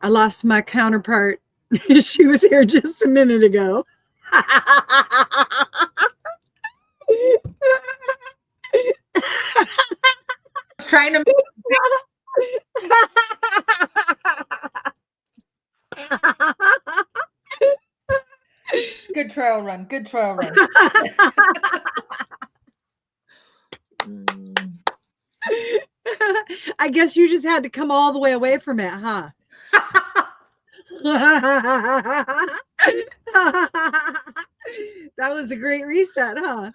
I lost my counterpart. She was here just a minute ago. Trying to good trail run. Good trail run. I guess you just had to come all the way away from it, huh? That was a great reset, huh?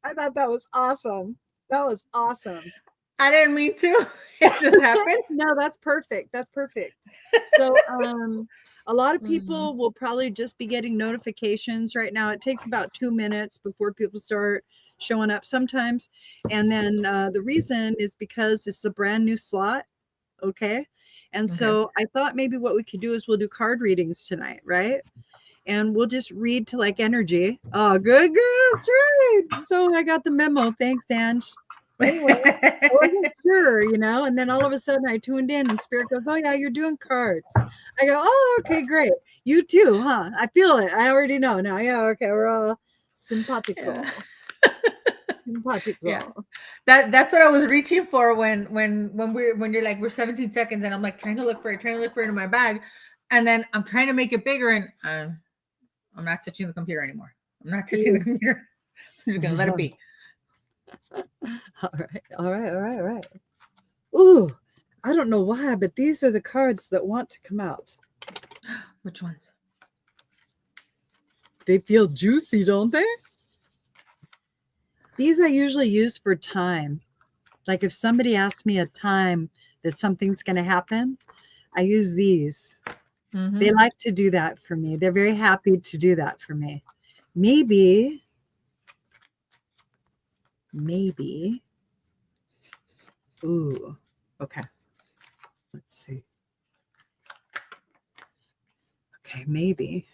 I thought that was awesome. That was awesome. I didn't mean to. It just happened. No, that's perfect. That's perfect. So, a lot of people will probably just be getting notifications right now. It takes about 2 minutes before people start showing up sometimes. And then the reason is because this is a brand new slot. Okay. And so I thought maybe what we could do is we'll do card readings tonight, right? And we'll just read to like energy. Oh, good, good. That's right. So I got the memo. Thanks, Ange. Anyway, I wasn't sure, you know, and then all of a sudden I tuned in and Spirit goes, oh yeah, you're doing cards. I go, oh, okay, great. You too, huh? I feel it. I already know now. Yeah, okay, we're all simpatico. Yeah. Simpatico. Yeah. That's what I was reaching for when you're like, we're 17 seconds and I'm like trying to look for it in my bag. And then I'm trying to make it bigger and I'm not touching the computer anymore. I'm not touching the computer. I'm just gonna let it be. All right. Ooh, I don't know why, but these are the cards that want to come out. Which ones? They feel juicy, don't they? These I usually use for time. Like if somebody asks me a time that something's going to happen, I use these. They like to do that for me. They're very happy to do that for me. Maybe. Ooh, okay. Let's see. Okay, maybe.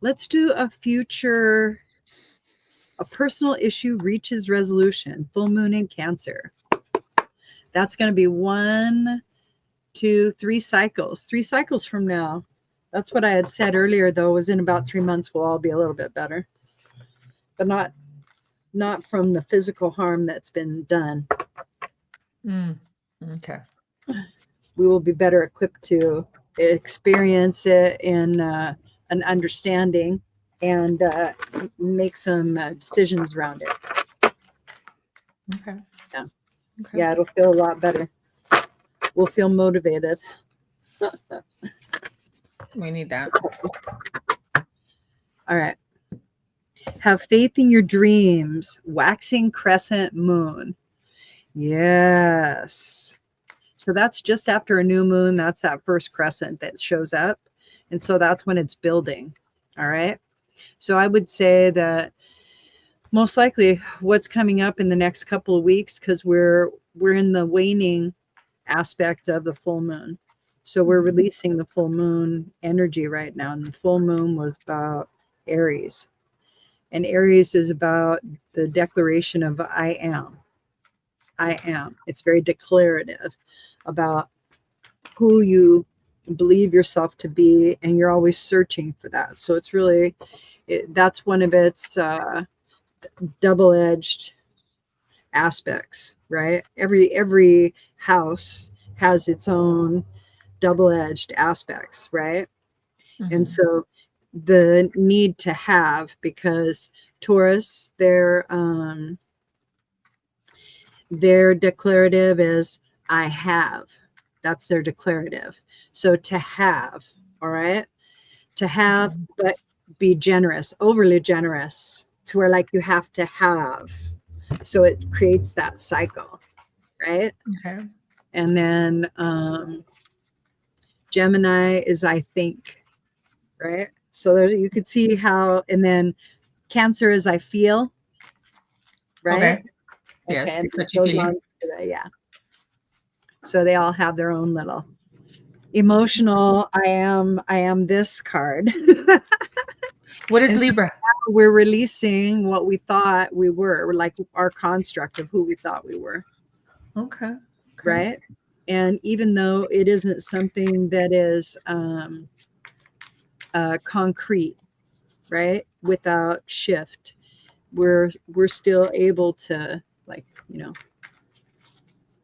Let's do a personal issue reaches resolution. Full moon in Cancer. That's going to be 1, 2, 3 cycles. 3 cycles from now. That's what I had said earlier, though, was in about 3 months we'll all be a little bit better. But not from the physical harm that's been done. Okay. We will be better equipped to experience it in an understanding and make some decisions around it. Okay. Yeah. Okay. Yeah, it'll feel a lot better. We'll feel motivated. We need that. All right. Have faith in your dreams. Waxing crescent moon. Yes. So that's just after a new moon. That's that first crescent that shows up. And so that's when it's building. All right. So I would say that most likely what's coming up in the next couple of weeks, because we're in the waning aspect of the full moon. So we're releasing the full moon energy right now. And the full moon was about Aries. And Aries is about the declaration of I am. I am. It's very declarative about who you believe yourself to be, and you're always searching for that. So it's really, that's one of its double-edged aspects, right? Every house has its own double-edged aspects, right? And so the need to have, because Taurus, their declarative is I have. That's their declarative. So to have, all right? To have, but be generous, overly generous, to where like you have to have. So it creates that cycle, right? Okay. And then Gemini is I think, right? So there, you could see how, and then Cancer is I feel, right? Okay. Yes. Okay. And it goes on to that, yeah. So they all have their own little emotional I am this card. What is And so Libra? now we're releasing what we thought we were, like our construct of who we thought we were, Okay. right? And even though it isn't something that is concrete, right, without shift, we're still able to, like,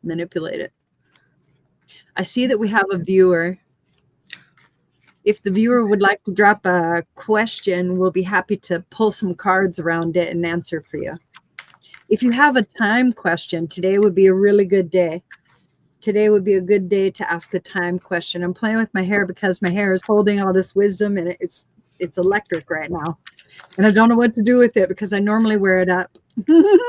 manipulate it. I see that we have a viewer. If the viewer would like to drop a question, we'll be happy to pull some cards around it and answer for you. If you have a time question, today would be a really good day. Today would be a good day to ask a time question. I'm playing with my hair because my hair is holding all this wisdom, and it's electric right now. And I don't know what to do with it because I normally wear it up. Normally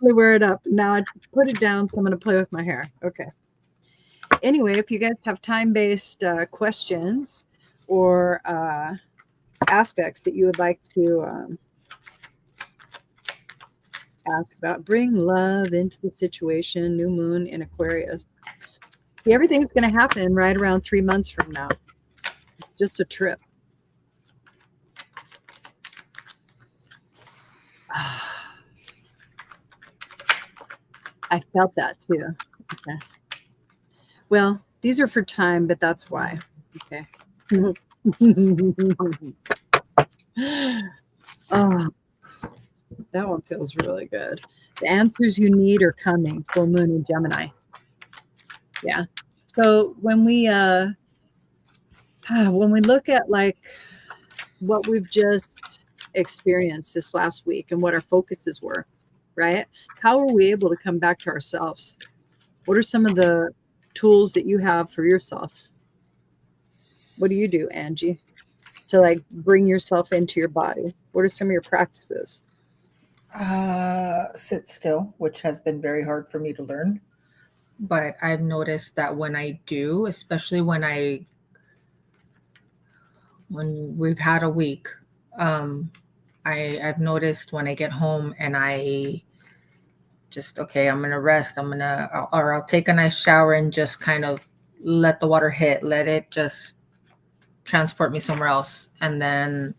wear it up. Now I put it down, so I'm going to play with my hair. Okay. Anyway, if you guys have time-based questions or aspects that you would like to ask about, bring love into the situation. New moon in Aquarius. See, everything's going to happen right around 3 months from now. Just a trip. I felt that too. Okay. Well, these are for time, but that's why. Okay. Oh, that one feels really good. The answers you need are coming. Full moon in Gemini. Yeah. So when we look at like what we've just experienced this last week and what our focuses were, right? How are we able to come back to ourselves? What are some of the tools that you have for yourself? What do you do, Angie, to like bring yourself into your body? What are some of your practices? Sit still, which has been very hard for me to learn. But I've noticed that when I do, especially when we've had a week, I've noticed when I get home and I just, okay, I'm gonna rest. I'll take a nice shower and just kind of let the water hit, let it just transport me somewhere else, and then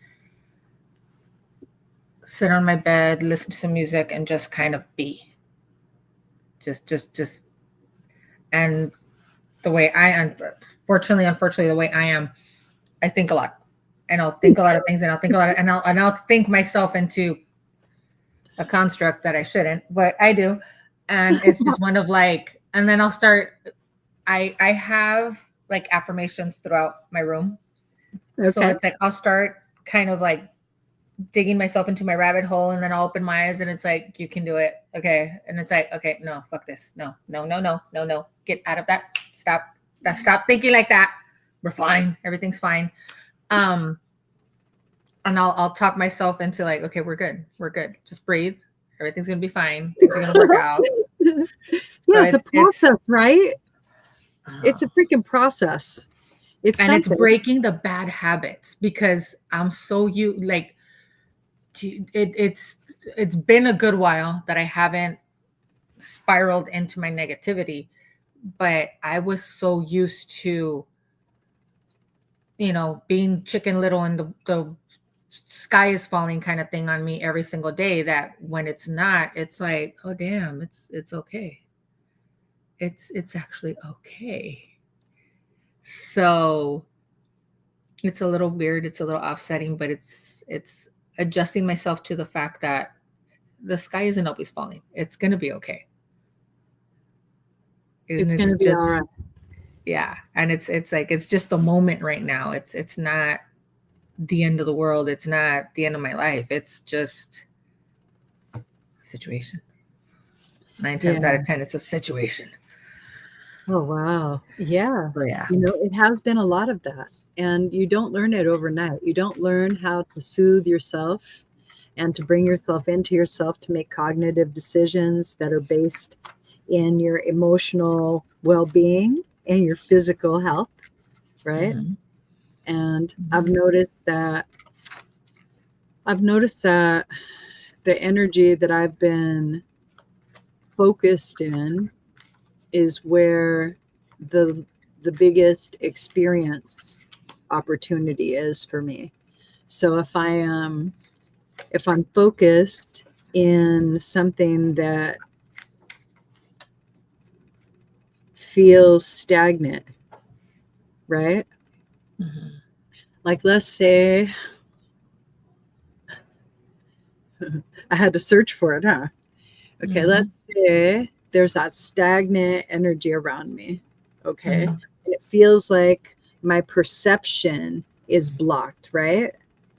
sit on my bed, listen to some music, and just kind of be. Just, and the way unfortunately, the way I am, I think a lot, and I'll think a lot of things, and I'll think a lot, and I'll think myself into a construct that I shouldn't, but I do, and it's just one of like, and then I'll start. I have like affirmations throughout my room, so it's like I'll start kind of like digging myself into my rabbit hole, and then I'll open my eyes and it's like, you can do it. Okay. And it's like, okay, no, fuck this. No. Get out of that. Stop thinking like that. We're fine. Everything's fine. And I'll talk myself into like, okay, we're good. Just breathe. Everything's going to be fine. Things are going to work out. Yeah, so it's a process, right? It's a freaking process. It's breaking the bad habits because I'm so it's been a good while that I haven't spiraled into my negativity, but I was so used to, being Chicken Little and the sky is falling kind of thing on me every single day, that when it's not, it's like, oh damn, it's okay. It's actually okay. So it's a little weird, it's a little offsetting, but it's adjusting myself to the fact that the sky isn't always falling. It's going to be okay. It's going to be all right. Yeah. And it's like, it's just a moment right now. It's not the end of the world. It's not the end of my life. It's just a situation. 9 times out of 10, it's a situation. Oh, wow. Yeah. But yeah. It has been a lot of that. And you don't learn it overnight. You don't learn how to soothe yourself and to bring yourself into yourself, to make cognitive decisions that are based in your emotional well-being and your physical health, right? Mm-hmm. And I've noticed that the energy that I've been focused in is where the biggest experience opportunity is for me. So if I'm focused in something that feels stagnant, right? Mm-hmm. Like, let's say I had to search for it, huh? Okay, Mm-hmm. let's say there's that stagnant energy around me. Okay. Mm-hmm. And it feels like my perception is blocked, right?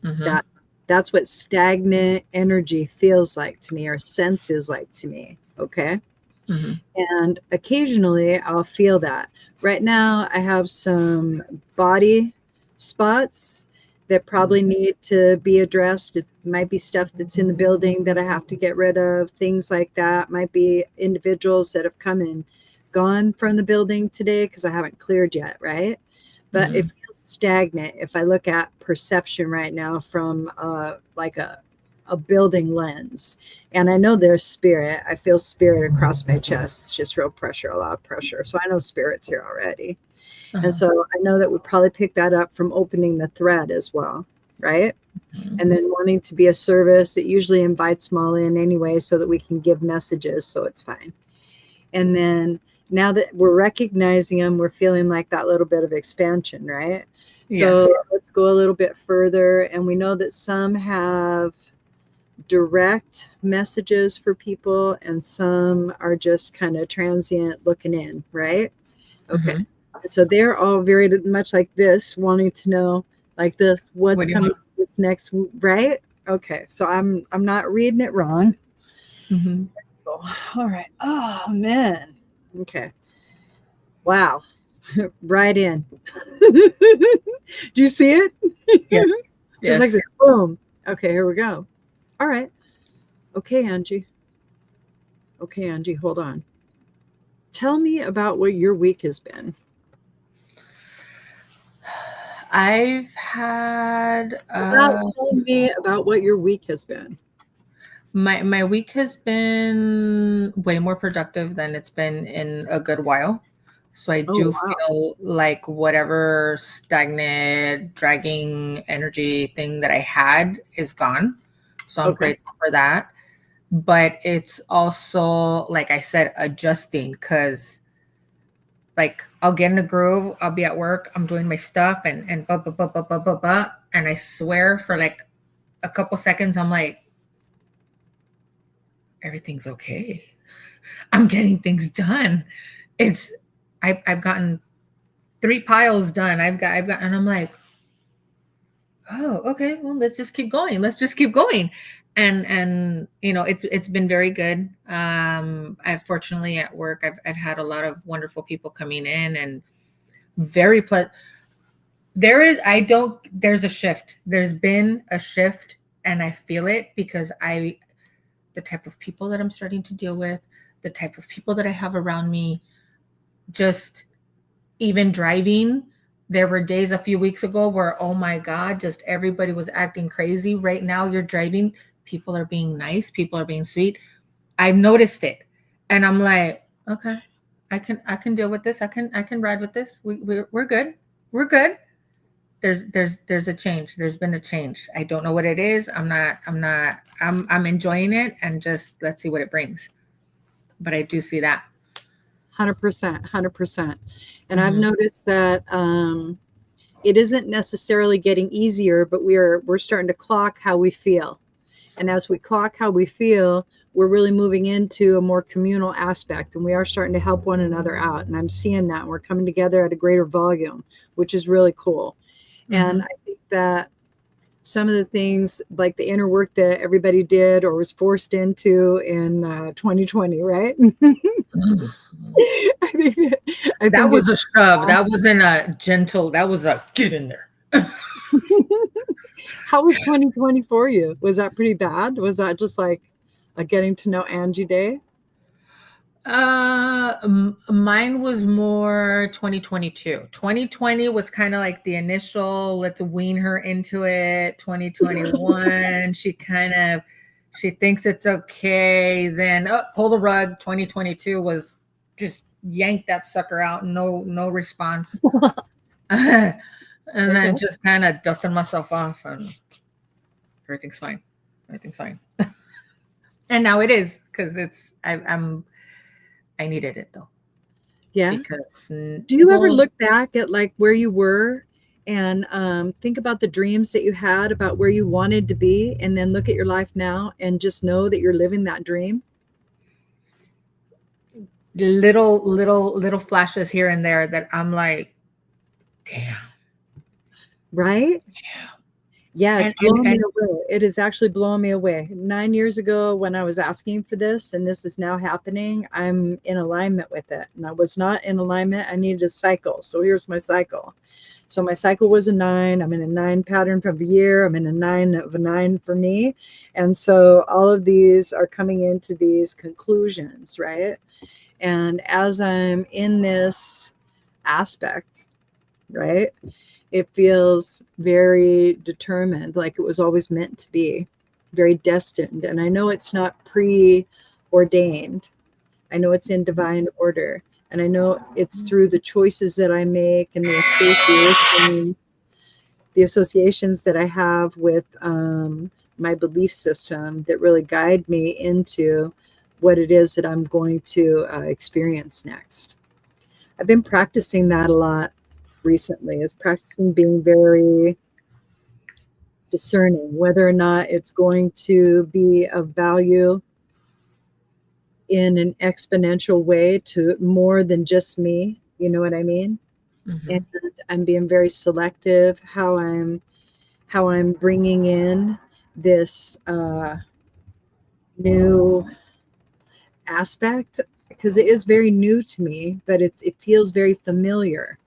Mm-hmm. That's what stagnant energy feels like to me, or senses like to me. Okay. Mm-hmm. And occasionally I'll feel that. Right now, I have some body spots that probably need to be addressed. It might be stuff that's in the building that I have to get rid of, things like that. Might be individuals that have come and gone from the building today because I haven't cleared yet, right? But it Mm-hmm. feels stagnant if I look at perception right now from like a building lens. And I know there's spirit. I feel spirit across my chest. It's just real pressure, a lot of pressure. So I know spirit's here already. And Uh-huh. so I know that we probably pick that up from opening the thread as well, right? Mm-hmm. And then wanting to be a service, it usually invites them all in anyway so that we can give messages. So it's fine. And then now that we're recognizing them, we're feeling like that little bit of expansion, right? So Yes. let's go a little bit further. And we know that some have direct messages for people and some are just kind of transient looking in, right? Okay. Mm-hmm. So they're all very much like this, wanting to know like this, what's What do you coming want? this next, right? Okay. So I'm not reading it wrong. Mm-hmm. Oh, all right. Oh man. Okay. Wow. Right in. Do you see it? Yes. Just like Yes. this. Boom. Okay, here we go. All right. Okay, Angie. Okay, Angie, hold on. Tell me about what your week has been. I've had Tell me about what your week has been. my week has been way more productive than it's been in a good while. So I Oh, do wow. feel like whatever stagnant, dragging energy thing that I had is gone. So I'm Okay. grateful for that. But it's also, like I said, adjusting because like I'll get in a groove, I'll be at work, I'm doing my stuff and blah blah blah blah blah blah blah. And I swear for like a couple seconds, I'm like, everything's okay. I'm getting things done. It's I've gotten 3 piles done. I've got and I'm like, oh, okay, well let's just keep going. Let's just keep going. And you know, it's been very good. I've fortunately at work I've had a lot of wonderful people coming in and very pleasant. There's a shift. There's been a shift and I feel it because the type of people that I'm starting to deal with, the type of people that I have around me, just even driving. There were days a few weeks ago where, oh my God, just everybody was acting crazy. Right now, you're driving, people are being nice, people are being sweet. I've noticed it. And I'm like, okay, I can deal with this. I can ride with this. We're good. We're good. There's a change. There's been a change. I don't know what it is. I'm enjoying it and just let's see what it brings. But I do see that. 100%. 100%. And I've Mm-hmm. noticed that it isn't necessarily getting easier, but we're starting to clock how we feel. And as we clock how we feel, we're really moving into a more communal aspect and we are starting to help one another out. And I'm seeing that we're coming together at a greater volume, which is really cool. Mm-hmm. And I think that some of the things like the inner work that everybody did or was forced into in 2020, right? I think I That think was it's a shove. That wasn't a gentle. That was a get in there. how was 2020 for you? Was that pretty bad? Was that just like a getting to know Angie day? Mine was more 2022. 2020 was kind of like the initial, let's wean her into it. 2021, she thinks it's okay. Then pull the rug. 2022 was just yank that sucker out. No response. And then Okay. just kind of dusting myself off, and everything's fine. Everything's fine. And now it is, because I needed it though. Yeah. Because Do you ever look back at like where you were and think about the dreams that you had about where you wanted to be, and then look at your life now and just know that you're living that dream? little flashes here and there that I'm like, damn. Right? Yeah, it's And blowing me away. It is actually blowing me away. 9 years ago, when I was asking for this, and this is now happening, I'm in alignment with it. And I was not in alignment. I needed a cycle. So here's my cycle. So my cycle was a 9. I'm in a 9 pattern for the year. I'm in a 9 of a 9 for me. And so all of these are coming into these conclusions, right? And as I'm in this aspect, right, it feels very determined, like it was always meant to be, very destined. And I know it's not preordained. I know it's in divine order. And I know it's through the choices that I make and the associations that I have with my belief system that really guide me into what it is that I'm going to experience next. I've been practicing that a lot recently, is practicing being very discerning whether or not it's going to be of value in an exponential way to more than just me. You know what I mean? Mhm. And I'm being very selective how I'm bringing in this new aspect, because it is very new to me, but it feels very familiar.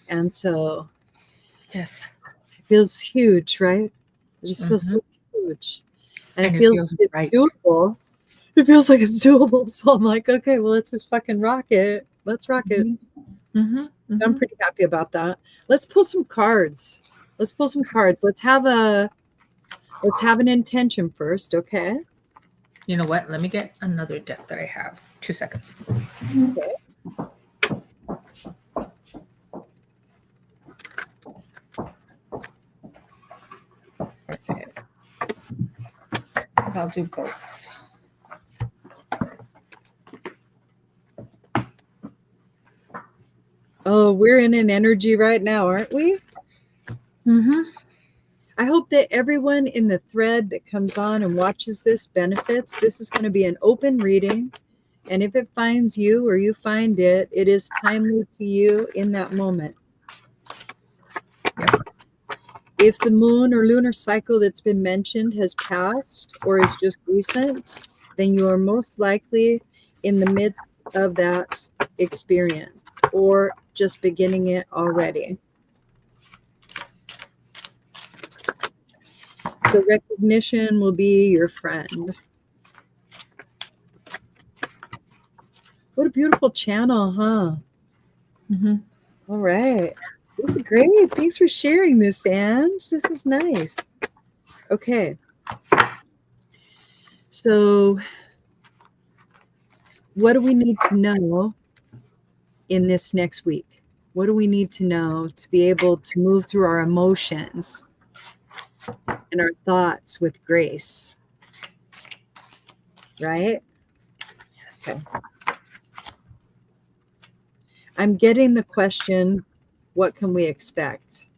And so Yes. it feels huge, right? It just feels so huge. And And it it feels feels it's right. doable. It feels like it's doable. So I'm like, okay, well, let's just fucking rock it. Let's rock it. Mhm. So I'm pretty happy about that. Let's pull some cards. Let's pull some cards. Let's have an intention first, okay? You know what? Let me get another deck that I have. 2 seconds. Okay. Okay. I'll do both. Oh, we're in an energy right now, aren't we? Mm-hmm. I hope that everyone in the thread that comes on and watches this benefits. This is going to be an open reading. And if it finds you or you find it, it is timely to you in that moment. Yep. If the moon or lunar cycle that's been mentioned has passed or is just recent, then you are most likely in the midst of that experience or just beginning it already. So recognition will be your friend. What a beautiful channel, huh? Mm-hmm. All right. This is great. Thanks for sharing this, Ange. This is nice. Okay. So what do we need to know in this next week? What do we need to know to be able to move through our emotions and our thoughts with grace? Right? Yes. Okay. I'm getting the question, what can we expect?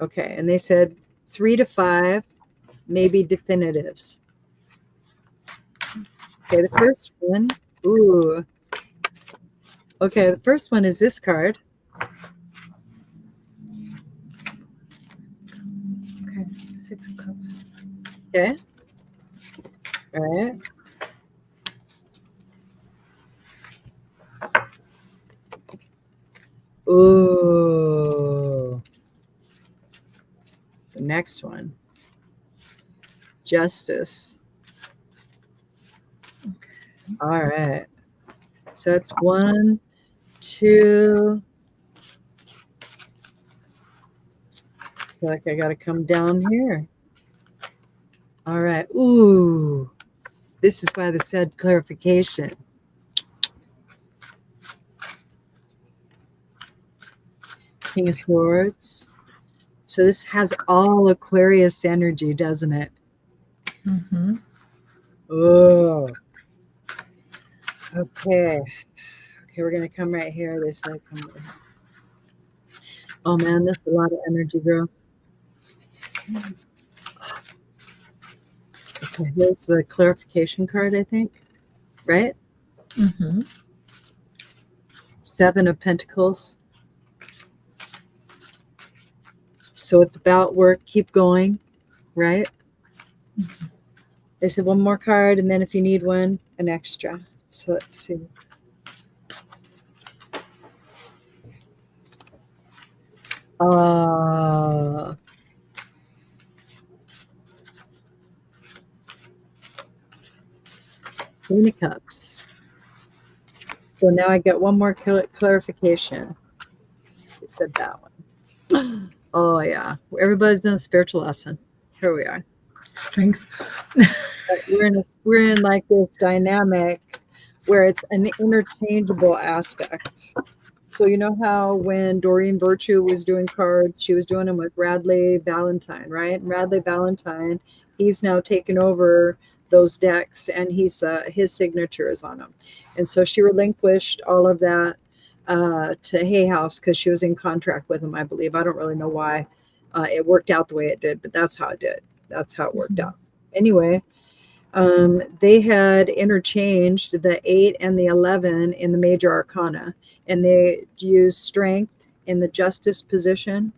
Okay. And they said 3 to 5, maybe definitives. Okay. The first one. Ooh. Okay. The first one is this card. Okay. 6 of Cups. Okay. All right. Ooh. The next one. Justice. Okay. All right. So it's 1, 2. I feel like I got to come down here. All right. Ooh. This is why they said clarification. King of Swords. So this has all Aquarius energy, doesn't it? Mm-hmm. Oh. Okay. Okay, we're gonna come right here. They said come right here. Oh man, this is a lot of energy, girl. Okay, here's the clarification card, I think. Right? Mm-hmm. 7 of Pentacles. So it's about work. Keep going, right? Mm-hmm. They said one more card, and then if you need one, an extra. So let's see. Queen of Cups. So now I get one more clarification. It said that one. Oh yeah, everybody's doing a spiritual lesson. Here we are. Strength. We're in like this dynamic where it's an interchangeable aspect. So you know how when Doreen Virtue was doing cards, she was doing them with Radley Valentine, right? And Radley Valentine, he's now taken over those decks, and his signature is on them. And so she relinquished all of that to Hay House because she was in contract with him, I believe. I don't really know why it worked out the way it did, but that's how it did. That's how it worked out. Anyway, they had interchanged the 8 and the 11 in the major arcana, and they used strength in the justice position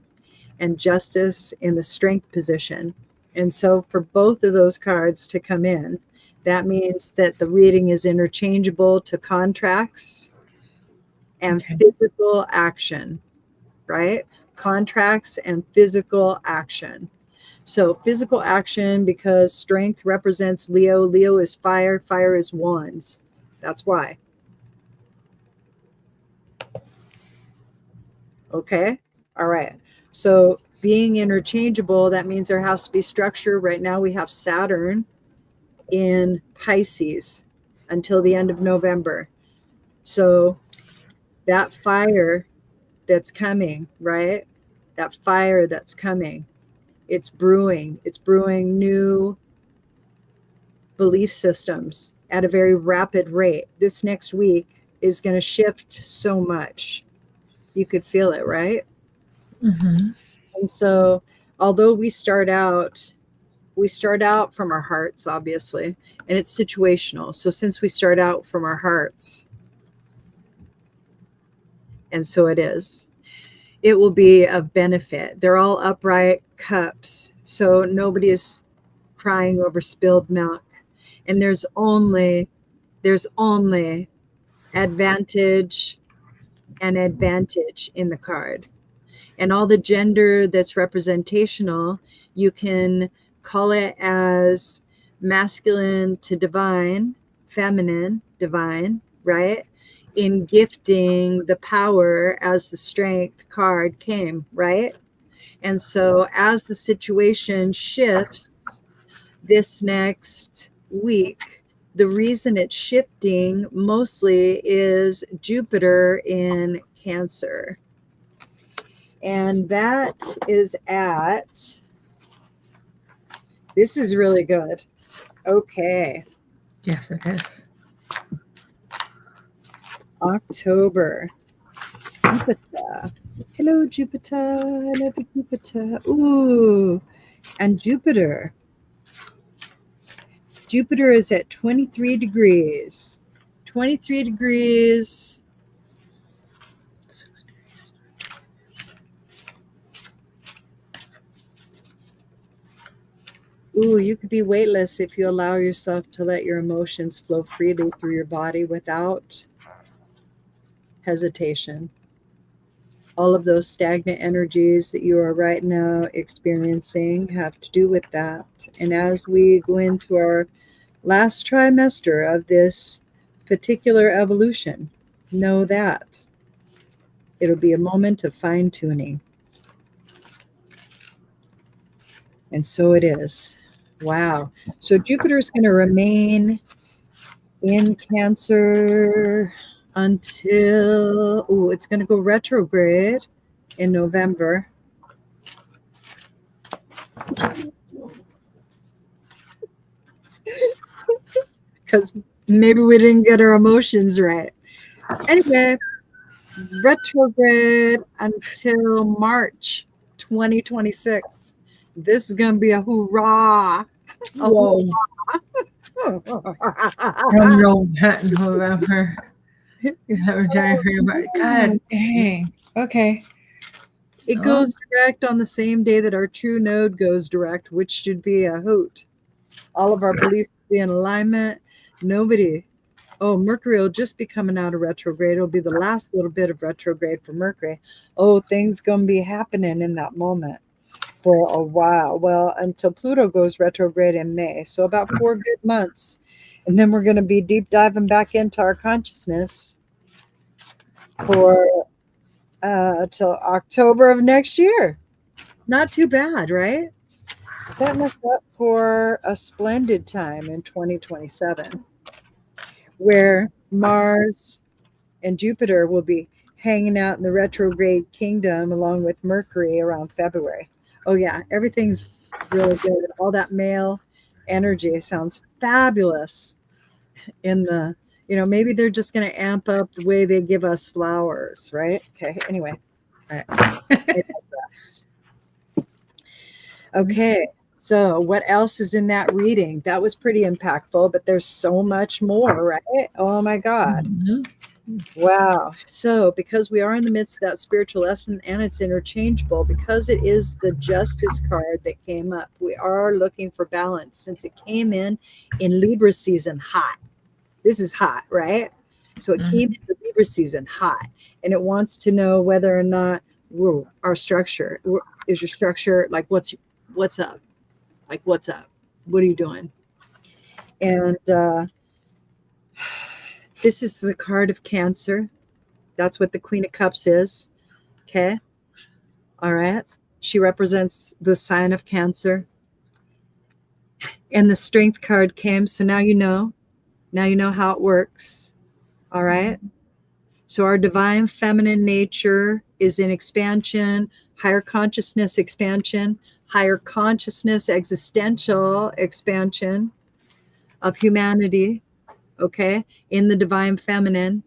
and justice in the strength position. And so for both of those cards to come in, that means that the reading is interchangeable to contracts and physical action, right? Contracts and physical action. So physical action, because strength represents Leo. Leo is fire. Fire is wands. That's why. Okay. All right. So being interchangeable, that means there has to be structure. Right now we have Saturn in Pisces until the end of November. So that fire that's coming, right? That fire that's coming, it's brewing new belief systems at a very rapid rate. This next week is going to shift so much. You could feel it, right? Mm-hmm. And so although we start out from our hearts, obviously, and it's situational. So since we start out from our hearts, and so it will be of benefit. They're all upright cups, so nobody is crying over spilled milk. And there's only advantage and advantage in the card. And all the gender that's representational, you can call it as masculine to divine, feminine, divine, right? In gifting the power as the strength card came, right? And so as the situation shifts this next week, the reason it's shifting mostly is Jupiter in Cancer. And that is this is really good. Okay. Yes, it is. October. Jupiter. Hello, Jupiter. I love you, Jupiter. Ooh. And Jupiter. Jupiter is at 23 degrees. 23 degrees. Ooh, you could be weightless if you allow yourself to let your emotions flow freely through your body without hesitation. All of those stagnant energies that you are right now experiencing have to do with that. And as we go into our last trimester of this particular evolution, know that it'll be a moment of fine-tuning. And so it is. Wow. So Jupiter is going to remain in Cancer until, it's going to go retrograde in November. Because maybe we didn't get our emotions right. Anyway, retrograde until March 2026. This is going to be a hoorah. Whoa. From November. Is that what January? God dang. Okay. It goes direct on the same day that our true node goes direct, which should be a hoot. All of our beliefs will be in alignment. Nobody. Oh, Mercury will just be coming out of retrograde. It'll be the last little bit of retrograde for Mercury. Oh, things going to be happening in that moment for a while. Well, until Pluto goes retrograde in May. So about 4 good months. And then we're going to be deep diving back into our consciousness for till October of next year. Not too bad, right? Setting us up for a splendid time in 2027, where Mars and Jupiter will be hanging out in the retrograde kingdom along with Mercury around February. Oh yeah, everything's really good. All that male energy sounds fabulous in the, maybe they're just going to amp up the way they give us flowers, right? Okay, anyway. All right. Okay, so what else is in that reading? That was pretty impactful, but there's so much more, right? Oh my God. Wow. So because we are in the midst of that spiritual lesson and it's interchangeable, because it is the justice card that came up, we are looking for balance since it came in Libra season hot. This is hot, right? So it came into Libra season hot, and it wants to know whether or not our structure is your structure, like what's up? Like, what's up? What are you doing? And this is the card of Cancer. That's what the Queen of Cups is. Okay. All right. She represents the sign of Cancer. And the Strength card came. So now you know. Now you know how it works. All right. So our divine feminine nature is in expansion, higher consciousness expansion, higher consciousness existential expansion of humanity, okay, in the divine feminine.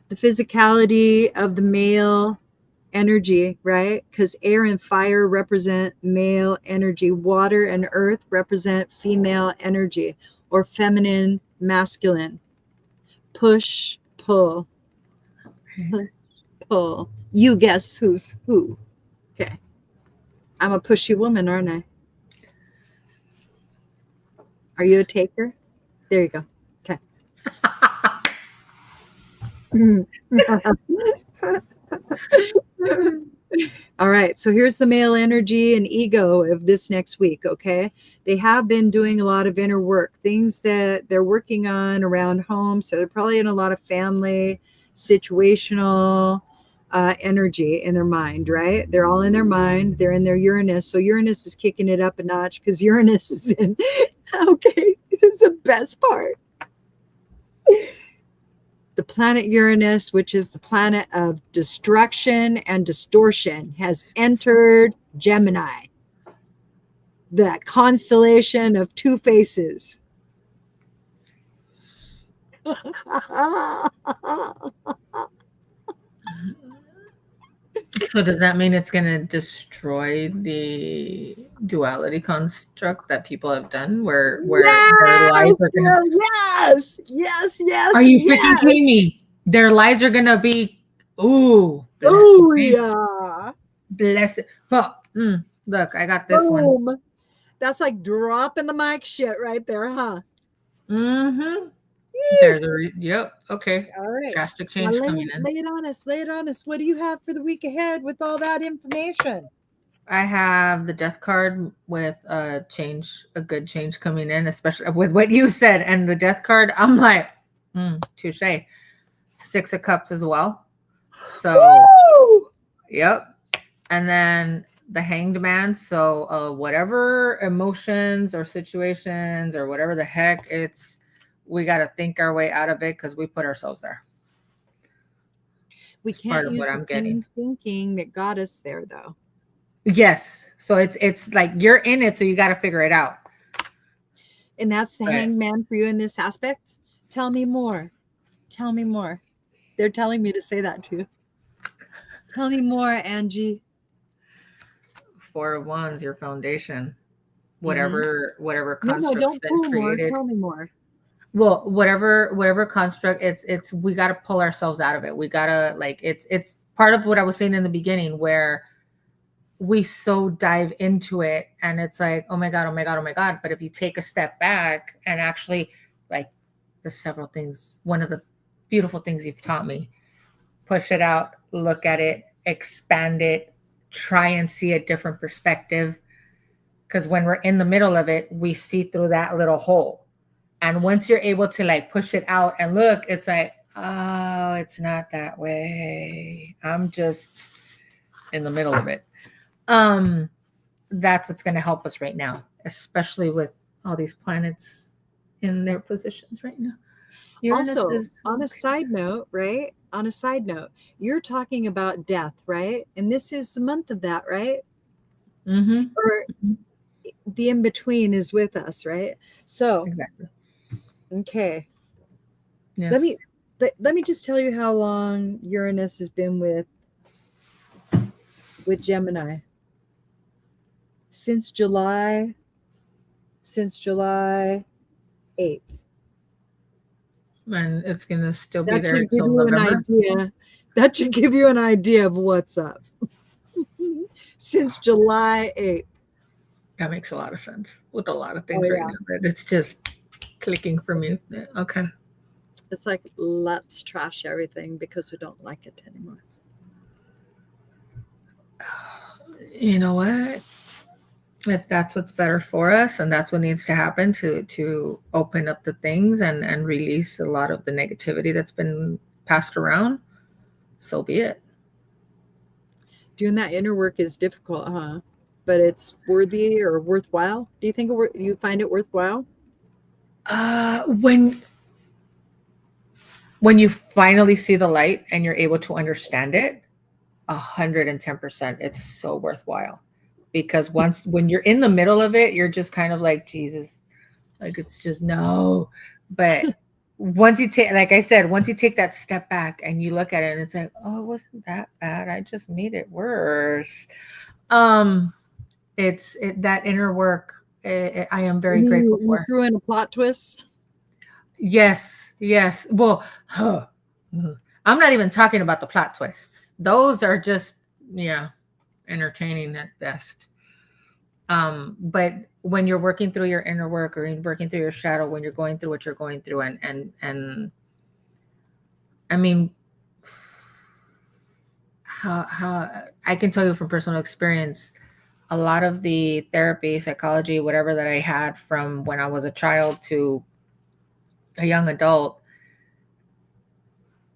The physicality of the male energy, right? Because air and fire represent male energy. Water and earth represent female energy, or feminine, masculine. Push, pull. Push, pull. You guess who's who. Okay. I'm a pushy woman, aren't I? Are you a taker? There you go. Okay. All right. So here's the male energy and ego of this next week. Okay. They have been doing a lot of inner work, things that they're working on around home. So they're probably in a lot of family, situational energy in their mind, right? They're all in their mind. They're in their Uranus. So Uranus is kicking it up a notch because Uranus is in. Okay. This is the best part. The planet Uranus, which is the planet of destruction and distortion, has entered Gemini, the constellation of two faces. So does that mean it's going to destroy the duality construct that people have done where their lives are going to... Yes. Are you freaking kidding me? Their lives are going to be... Ooh. Oh, yeah. Bless it. Oh, look, I got this one. That's like dropping the mic shit right there, huh? Mm-hmm. There's yep. Okay. All right. Drastic change coming in. Lay it on us. What do you have for the week ahead with all that information? I have the death card with a good change coming in, especially with what you said. And the death card, I'm like, touche. 6 of Cups as well. So, woo! Yep. And then the Hanged Man. So whatever emotions or situations or whatever the heck, it's we got to think our way out of it because we put ourselves there. We It's part can't of use what the I'm getting. same thinking that got us there, though. Yes. So it's like you're in it, so you got to figure it out. And that's the But hangman for you in this aspect. Tell me more. Tell me more. They're telling me to say that too. Tell me more, Angie. 4 of Wands, your foundation, Mm-hmm. whatever No, construct's don't been pull more. created. Tell me more. Well, whatever construct, it's we got to pull ourselves out of it. We got to like it's part of what I was saying in the beginning where we so dive into it and it's like, oh my god, oh my god, oh my god. But if you take a step back and actually, like, the several things, one of the beautiful things you've taught me, push it out, look at it, expand it, try and see a different perspective, because when we're in the middle of it, we see through that little hole. And once you're able to like push it out and look, it's like, oh, it's not that way, I'm just in the middle of it. That's what's going to help us right now, especially with all these planets in their positions right now. Uranus Also, is on a side note, right? On a side note, you're talking about death, right? And this is the month of that, right? Mm-hmm. Or the in between is with us, right? So, Exactly. okay. Yes. Let me just tell you how long Uranus has been with Gemini. Since July 8th. And it's going to still be That there should give until you an November. idea. That should give you an idea of what's up. Since July 8th. That makes a lot of sense with a lot of Oh, things right yeah. now, but it's just clicking for me. Okay. It's like, let's trash everything because we don't like it anymore. You know what? If that's what's better for us and that's what needs to happen to open up the things and release a lot of the negativity that's been passed around, so be it. Doing that inner work is difficult, huh? But it's worthy or worthwhile. Do you think you find it worthwhile? When you finally see the light and you're able to understand it, 110%, it's so worthwhile. Because when you're in the middle of it, you're just kind of like, Jesus, like, it's just no. But once you take, like I said, once you take that step back and you look at it and it's like, oh, it wasn't that bad, I just made it worse. That inner work, I am very grateful You for. threw in a plot twist. Yes. Well, I'm not even talking about the plot twists. Those are just, yeah, entertaining at best. But when you're working through your inner work or you're working through your shadow, when you're going through what you're going through, and I mean, how I can tell you from personal experience, a lot of the therapy, psychology, whatever that I had from when I was a child to a young adult,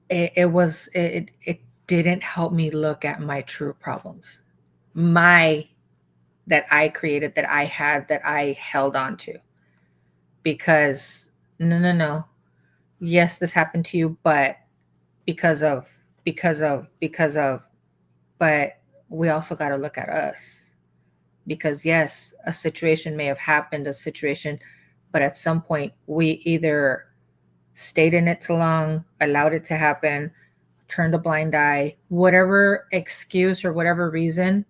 it didn't help me look at my true problems, that I created, that I had, that I held on to. Because no. Yes, this happened to you, but because of, but we also got to look at us. Because yes, a situation may have happened, but at some point we either stayed in it too long, allowed it to happen, turned a blind eye, whatever excuse or whatever reason.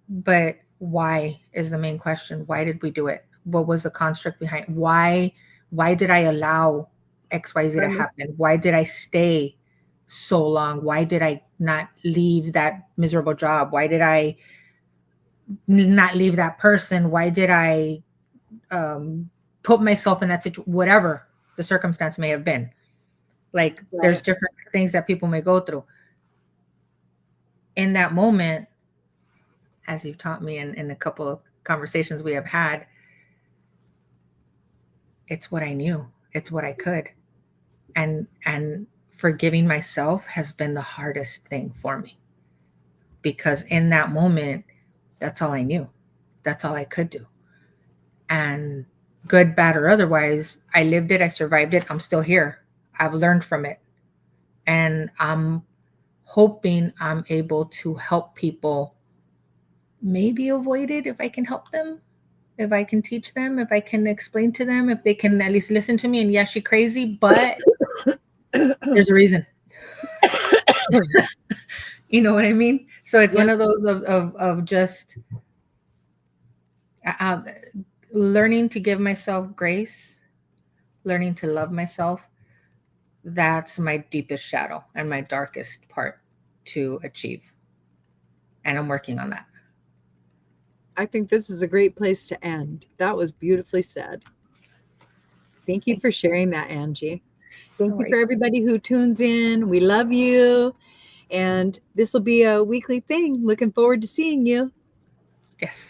But why is the main question. Why did we do it? What was the construct behind? Why did I allow XYZ to happen? Why did I stay so long? Why did I not leave that miserable job? Why did I not leave that person? Why did I put myself in that situation? Whatever the circumstance may have been. Like, right. There's different things that people may go through. In that moment, as you've taught me in a couple of conversations we have had, it's what I knew. It's what I could. And forgiving myself has been the hardest thing for me. Because in that moment, that's all I knew. That's all I could do. And good, bad, or otherwise. I lived it. I survived it. I'm still here. I've learned from it. And I'm hoping I'm able to help people maybe avoid it if I can help them, if I can teach them, if I can explain to them, if they can at least listen to me. And yeah, she's crazy, but there's a reason. You know what I mean? So it's one of those of just learning to give myself grace, learning to love myself. That's my deepest shadow and my darkest part to achieve. And I'm working on that. I think this is a great place to end. That was beautifully said. Thank you for sharing that, Angie. Thank you for everybody who tunes in. We love you. And this will be a weekly thing. Looking forward to seeing you. Yes.